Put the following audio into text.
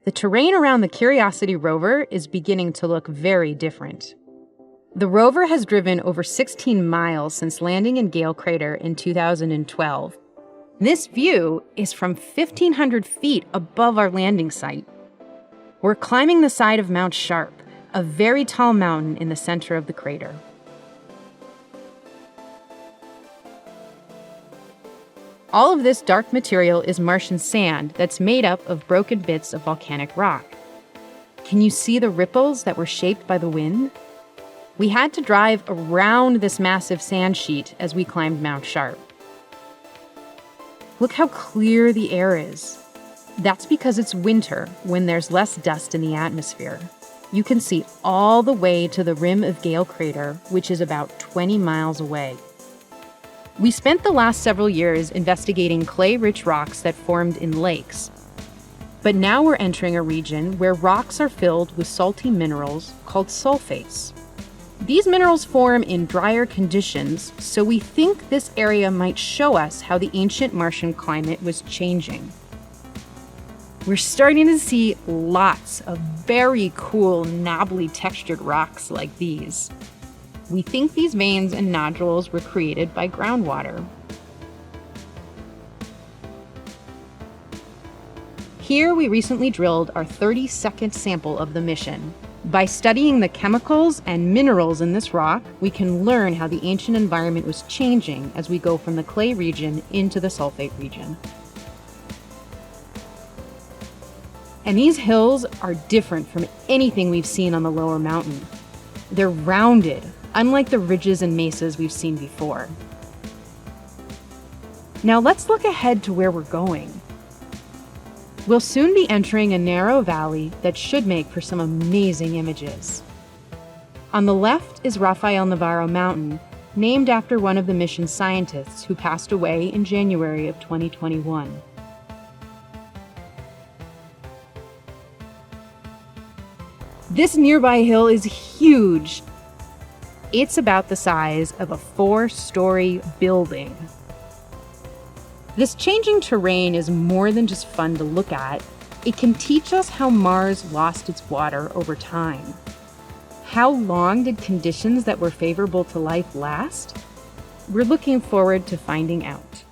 The terrain around the Curiosity rover is beginning to look very different. The rover has driven over 16 miles since landing in Gale Crater in 2012. This view is from 1,500 feet above our landing site. We're climbing the side of Mount Sharp, a very tall mountain in the center of the crater. All of this dark material is Martian sand that's made up of broken bits of volcanic rock. Can you see the ripples that were shaped by the wind? We had to drive around this massive sand sheet as we climbed Mount Sharp. Look how clear the air is. That's because it's winter, when there's less dust in the atmosphere. You can see all the way to the rim of Gale Crater, which is about 20 miles away. We spent the last several years investigating clay-rich rocks that formed in lakes. But now we're entering a region where rocks are filled with salty minerals called sulfates. These minerals form in drier conditions, so we think this area might show us how the ancient Martian climate was changing. We're starting to see lots of very cool, knobbly textured rocks like these. We think these veins and nodules were created by groundwater. Here we recently drilled our 32nd sample of the mission. By studying the chemicals and minerals in this rock, we can learn how the ancient environment was changing as we go from the clay region into the sulfate region. And these hills are different from anything we've seen on the lower mountain. They're rounded, unlike the ridges and mesas we've seen before. Now let's look ahead to where we're going. We'll soon be entering a narrow valley that should make for some amazing images. On the left is Rafael Navarro Mountain, named after one of the mission's scientists who passed away in January of 2021. This nearby hill is huge. It's about the size of a 4-story building. This changing terrain is more than just fun to look at. It can teach us how Mars lost its water over time. How long did conditions that were favorable to life last? We're looking forward to finding out.